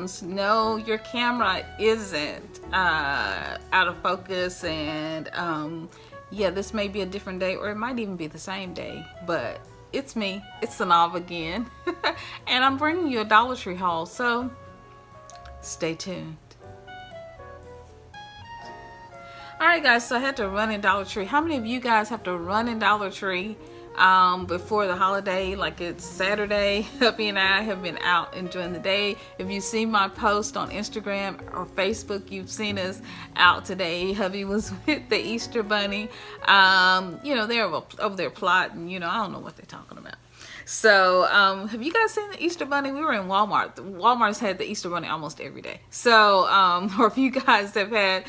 sometimes, no, your camera isn't out of focus, and yeah, this may be a different day, or it might even be the same day, but it's me, it's Synolve again. And I'm bringing you a Dollar Tree haul, so stay tuned. Alright guys, so I had to run in Dollar Tree. How many of you guys have to run in Dollar Tree before the holiday? Like, it's Saturday. Hubby and I have been out enjoying the day. If you've seen my post on Instagram or Facebook, you've seen us out today. Hubby was with the Easter Bunny. You know, they're over there plotting. You know, I don't know what they're talking about. So, have you guys seen the Easter Bunny? We were in Walmart. Walmart's had the Easter Bunny almost every day. So, or if you guys have had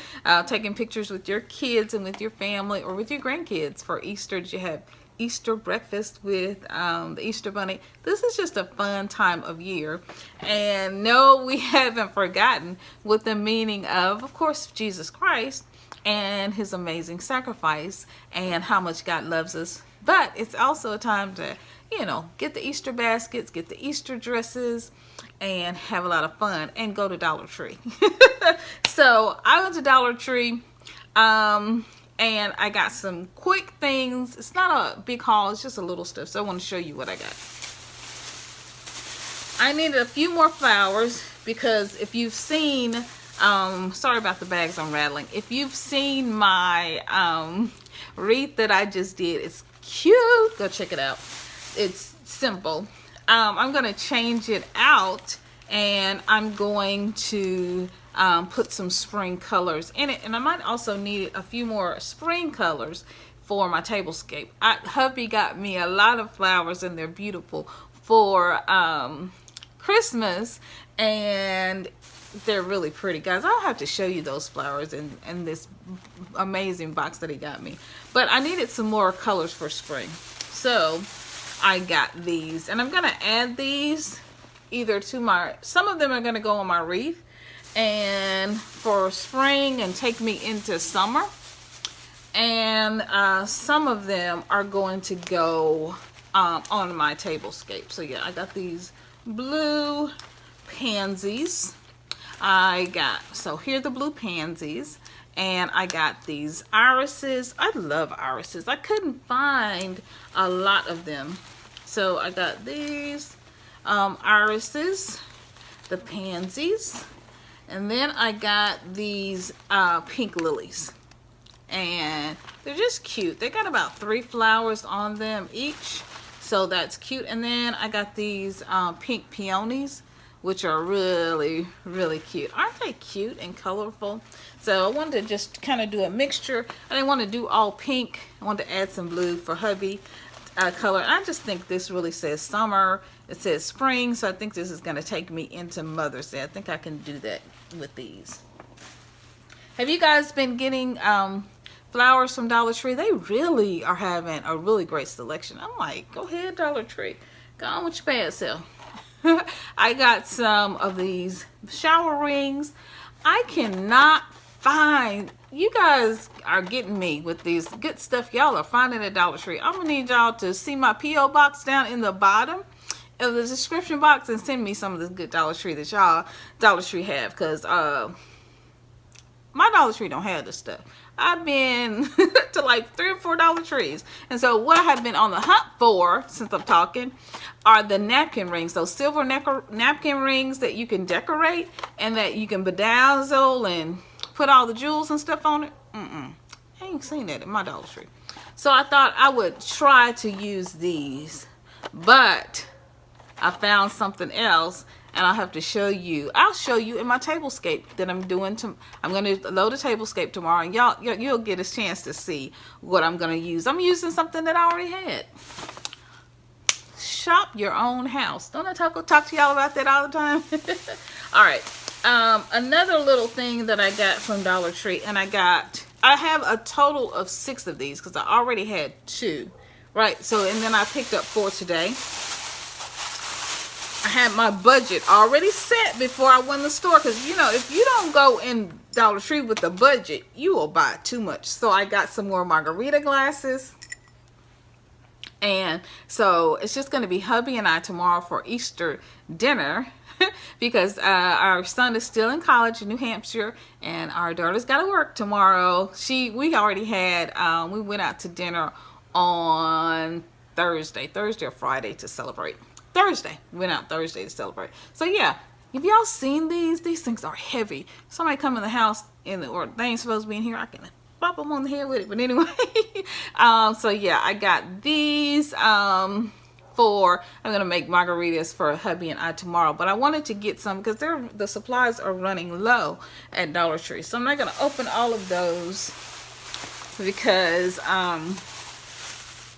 taken pictures with your kids and with your family or with your grandkids for Easter, did you have Easter breakfast with the Easter Bunny? This is just a fun time of year. And no, we haven't forgotten what the meaning of course, Jesus Christ and his amazing sacrifice and how much God loves us. But it's also a time to, you know, get the Easter baskets, get the Easter dresses, and have a lot of fun, and go to Dollar Tree. So I went to Dollar Tree, and I got some quick things. It's not a big haul, it's just a little stuff. So I want to show you what I got. I needed a few more flowers because if you've seen, sorry about the bags I'm rattling. If you've seen my wreath that I just did, it's cute. Go check it out. It's simple. I'm going to change it out, and I'm going to put some spring colors in it, and I might also need a few more spring colors for my tablescape. Hubby got me a lot of flowers, and they're beautiful for Christmas, and they're really pretty, guys. I'll have to show you those flowers in this amazing box that he got me. But I needed some more colors for spring, so I got these, and I'm gonna add these either to my, some of them are gonna go on my wreath and for spring and take me into summer, and some of them are going to go on my tablescape. So yeah, I got these blue pansies. So here are the blue pansies, and I got these irises. I love irises. I couldn't find a lot of them, so I got these irises, the pansies, and then I got these pink lilies, and they're just cute. They got about 3 flowers on them each, so that's cute. And then I got these pink peonies, which are really, really cute. Aren't they cute and colorful? So I wanted to just kind of do a mixture. I didn't want to do all pink. I wanted to add some blue for hubby color. I just think this really says summer. It says spring, so I think this is going to take me into Mother's Day. I think I can do that with these. Have you guys been getting flowers from Dollar Tree? They really are having a really great selection. I'm like, go ahead, Dollar Tree. Go on with your bad self. I got some of these shower rings. I cannot find, you guys are getting me with these good stuff y'all are finding at Dollar Tree. I'm gonna need y'all to see my P.O. box down in the bottom of the description box and send me some of this good Dollar Tree that y'all Dollar Tree have, because my Dollar Tree don't have this stuff. I've been to like 3 or 4 Dollar Trees, and so what I have been on the hunt for since I'm talking are the napkin rings, those silver napkin rings that you can decorate and that you can bedazzle and put all the jewels and stuff on it. I ain't seen that in my Dollar Tree, so I thought I would try to use these, but I found something else, and I'll have to show you. I'll show you in my tablescape that I'm doing. I'm going to load a tablescape tomorrow, and you'll get a chance to see what I'm going to use. I'm using something that I already had. Shop your own house. Don't I talk to y'all about that all the time? All right. Another little thing that I got from Dollar Tree, and I have a total of 6 of these because I already had 2, right? So, and then I picked up 4 today. I had my budget already set before I went to the store, because you know, if you don't go in Dollar Tree with the budget, you will buy too much. So I got some more Margarita glasses, and so it's just going to be hubby and I tomorrow for Easter dinner. because our son is still in college in New Hampshire, and our daughter's got to work tomorrow. We already had, we went out to dinner on Thursday or Friday to celebrate. Thursday. We went out Thursday to celebrate. So yeah, have y'all seen these? These things are heavy. Somebody come in the house or they ain't supposed to be in here, I can pop them on the head with it. But anyway, so yeah, I got these I'm gonna make margaritas for hubby and I tomorrow, but I wanted to get some because the supplies are running low at Dollar Tree. So I'm not gonna open all of those because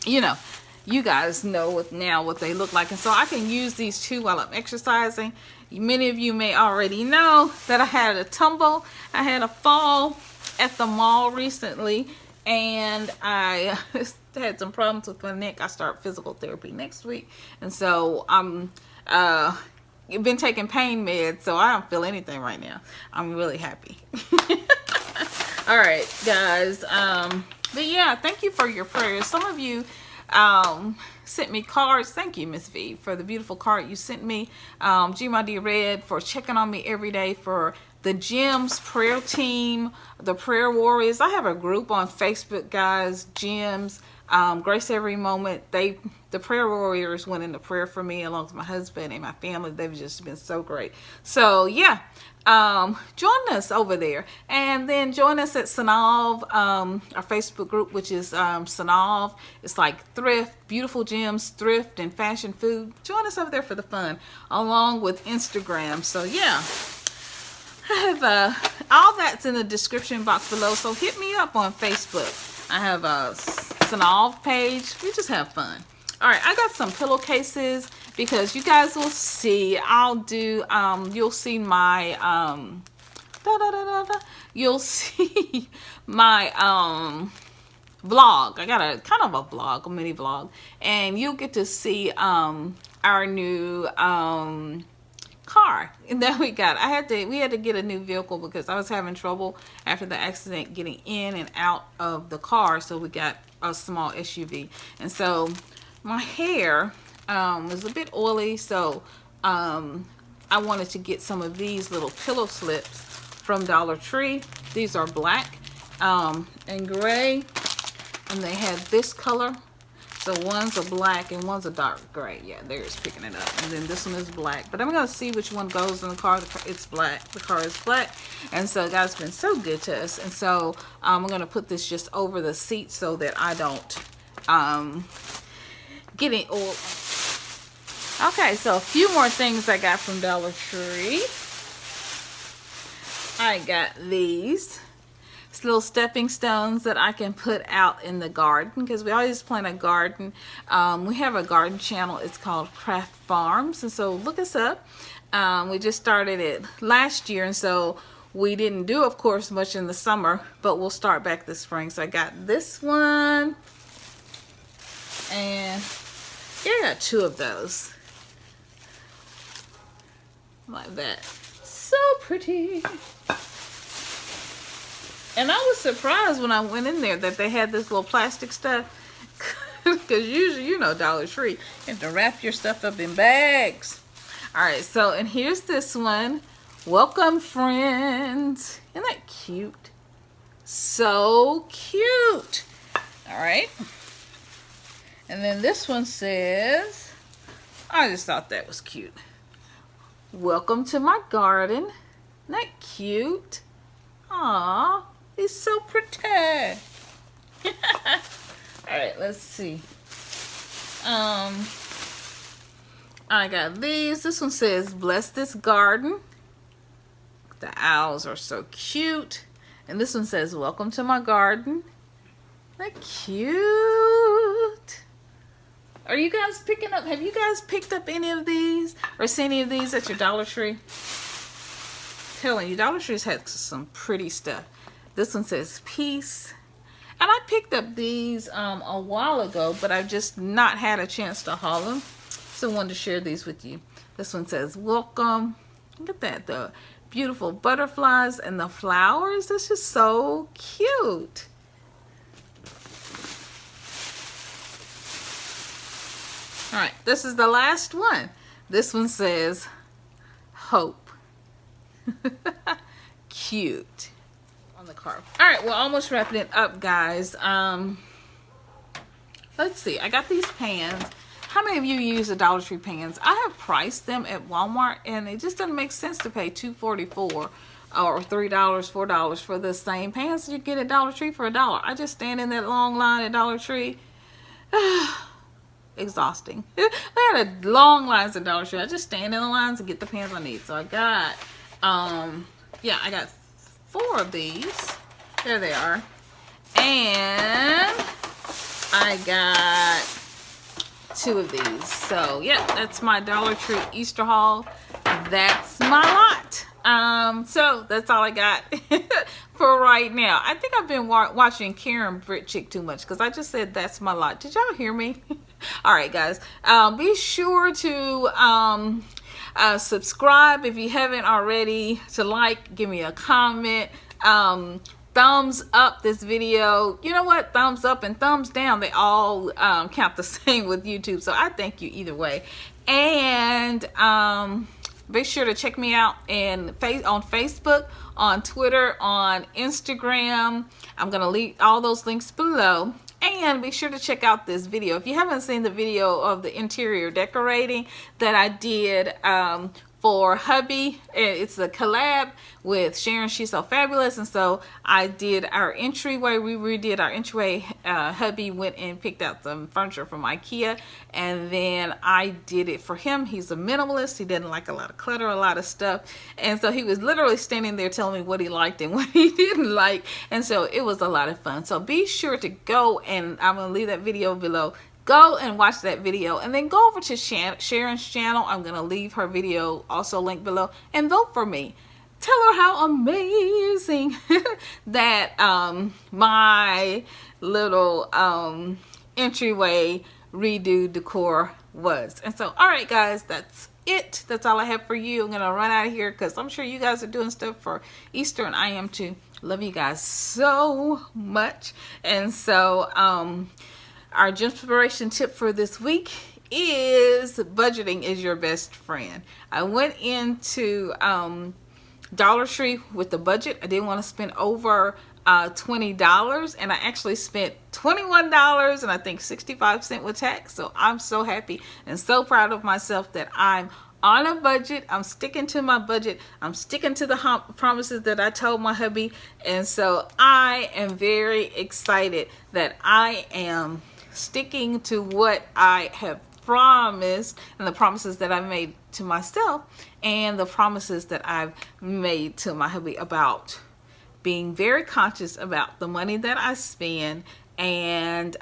you know, you guys know now what they look like, and so I can use these too while I'm exercising. Many of you may already know that I had a tumble. I had a fall at the mall recently, and I had some problems with my neck. I start physical therapy next week, and so I'm been taking pain meds, so I don't feel anything right now. I'm really happy. All right, guys. But yeah, thank you for your prayers. Some of you sent me cards. Thank you, Miss V, for the beautiful card you sent me. G My D Red for checking on me every day, for the Gems prayer team, the prayer warriors. I have a group on Facebook, guys. Gems, Grace Every Moment. The prayer warriors went into prayer for me along with my husband and my family. They've just been so great. So yeah, join us over there, and then join us at Synolve, our Facebook group, which is Synolve. It's like thrift, beautiful gems, thrift, and fashion food. Join us over there for the fun, along with Instagram. So yeah, I have all that's in the description box below. So hit me up on Facebook. I have a Synolve page. We just have fun. All right, I got some pillowcases because you guys will see. You'll see my you'll see my vlog. I got a kind of a vlog, a mini vlog, and you'll get to see our new car that we got. We had to get a new vehicle because I was having trouble after the accident getting in and out of the car, so we got a small SUV. And so my hair was a bit oily, so I wanted to get some of these little pillow slips from Dollar Tree. These are black and gray, and they have this color. So one's a black and one's a dark gray. Yeah, there's picking it up. And then this one is black. But I'm going to see which one goes in the car. It's black. The car is black. And so God's been so good to us. And so I'm going to put this just over the seat so that I don't get any oil. Okay, so a few more things I got from Dollar Tree. I got these. Little stepping stones that I can put out in the garden because we always plant a garden. We have a garden channel. It's called Craft Farms, and so look us up. We just started it last year, and so we didn't do, of course, much in the summer, but we'll start back this spring. So I got this one, and yeah, I got two of those like that. So pretty. And I was surprised when I went in there that they had this little plastic stuff. Because usually, you know, Dollar Tree, you have to wrap your stuff up in bags. Alright, so, and here's this one. Welcome, friends. Isn't that cute? So cute. Alright. And then this one says, I just thought that was cute. Welcome to my garden. Isn't that cute? Aww. It's so pretty. Alright, let's see. I got these. This one says, bless this garden. The owls are so cute. And this one says, welcome to my garden. Isn't that cute? Are you guys picking up? Have you guys picked up any of these? Or seen any of these at your Dollar Tree? I'm telling you, Dollar Tree's had some pretty stuff. This one says peace. And I picked up these a while ago, but I've just not had a chance to haul them. So I wanted to share these with you. This one says welcome. Look at that, the beautiful butterflies and the flowers. That's just so cute. All right, this is the last one. This one says hope. Cute on the card. All right, we're almost wrapping it up, guys. Let's see. I got these pans. How many of you use the Dollar Tree pans? I have priced them at Walmart, and it just doesn't make sense to pay $2.44 or $3, $4 for the same pans you get at Dollar Tree for $1. I just stand in that long line at Dollar Tree. Exhausting. They had long lines at Dollar Tree. I just stand in the lines and get the pans I need. So I got, yeah, I got 4 of these. There they are. And I got 2 of these. So yeah, that's my Dollar Tree Easter haul. That's my lot. So that's all I got for right now. I think I've been watching Karen Brit Chick too much because I just said that's my lot. Did y'all hear me? All right, guys. Be sure to subscribe if you haven't already, to like, give me a comment, thumbs up this video. You know what? Thumbs up and thumbs down, they all count the same with YouTube. So I thank you either way. And be sure to check me out on Facebook, on Twitter, on Instagram. I'm going to leave all those links below. And be sure to check out this video. If you haven't seen the video of the interior decorating that I did for hubby, it's a collab with Sharon. She's so fabulous. And so I did our entryway. We redid our entryway. Hubby went and picked out some furniture from IKEA, and then I did it for him. He's a minimalist. He doesn't like a lot of clutter, a lot of stuff. And so he was literally standing there telling me what he liked and what he didn't like. And so it was a lot of fun. So be sure to go, and I'm going to leave that video below. Go and watch that video, and then go over to Sharon's channel. I'm going to leave her video also linked below, and vote for me. Tell her how amazing that my little entryway redo decor was. And so, all right, guys, that's it. That's all I have for you. I'm going to run out of here because I'm sure you guys are doing stuff for Easter, and I am too. Love you guys so much. And so, our inspiration tip for this week is budgeting is your best friend. I went into Dollar Tree with the budget. I didn't want to spend over $20, and I actually spent $21 and I think 65 cents with tax. So I'm so happy and so proud of myself that I'm on a budget. I'm sticking to my budget. I'm sticking to the promises that I told my hubby. And so I am very excited that I am sticking to what I have promised, and the promises that I've made to myself, and the promises that I've made to my hubby about being very conscious about the money that I spend, and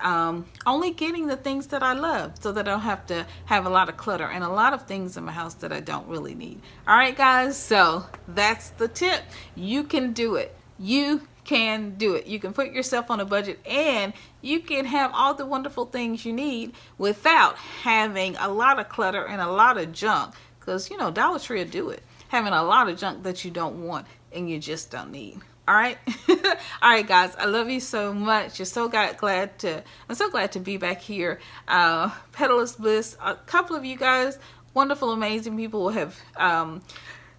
only getting the things that I love, so that I don't have to have a lot of clutter and a lot of things in my house that I don't really need. All right, guys, so that's the tip. You can do it. You can do it. You can put yourself on a budget, and you can have all the wonderful things you need without having a lot of clutter and a lot of junk, because you know Dollar Tree will do it, having a lot of junk that you don't want and you just don't need. All right. All right, guys, I love you so much. I'm so glad to be back here. Petalist Bliss, a couple of you guys, wonderful, amazing people, have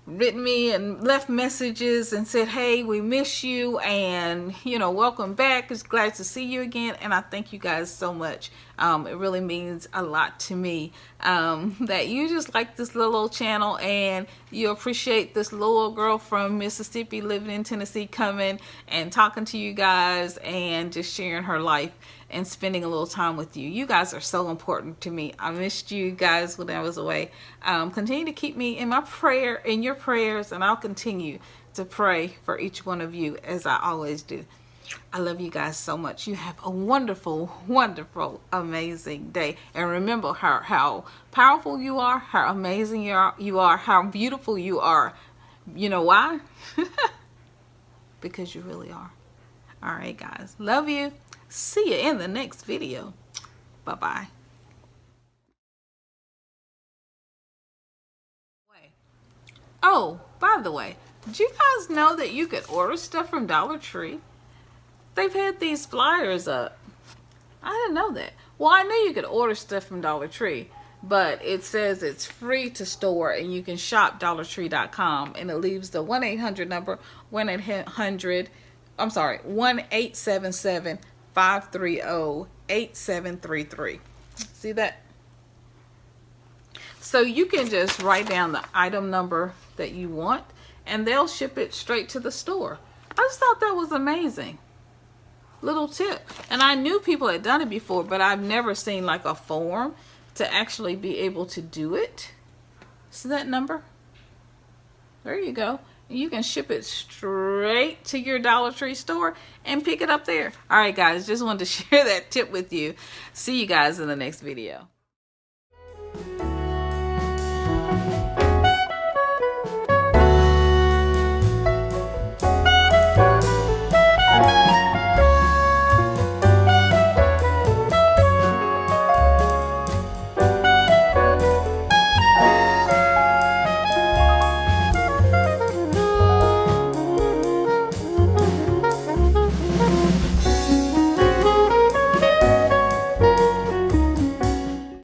written me and left messages and said, hey, we miss you, and you know, welcome back. It's glad to see you again, and I thank you guys so much. It really means a lot to me that you just like this little old channel, and you appreciate this little old girl from Mississippi living in Tennessee coming and talking to you guys and just sharing her life and spending a little time with you. You guys are so important to me. I missed you guys when I was away. Continue to keep me in your prayers, and I'll continue to pray for each one of you as I always do. I love you guys so much. You have a wonderful, wonderful, amazing day. And remember how powerful you are, how amazing you are, how beautiful you are. You know why? Because you really are. All right, guys. Love you. See you in the next video. Bye-bye. Oh, by the way, did you guys know that you could order stuff from Dollar Tree? They've had these flyers up. I didn't know that. Well, I knew you could order stuff from Dollar Tree. but it says it's free to store, and you can shop dollartree.com, and it leaves the 1-800 number, 1-877-530-8733. See that? So you can just write down the item number that you want, and they'll ship it straight to the store. I just thought that was amazing. Little tip. And I knew people had done it before, but I've never seen like a form to actually be able to do it. See that number? There you go. You can ship it straight to your Dollar Tree store and pick it up there. All right, guys, just wanted to share that tip with you. See you guys in the next video.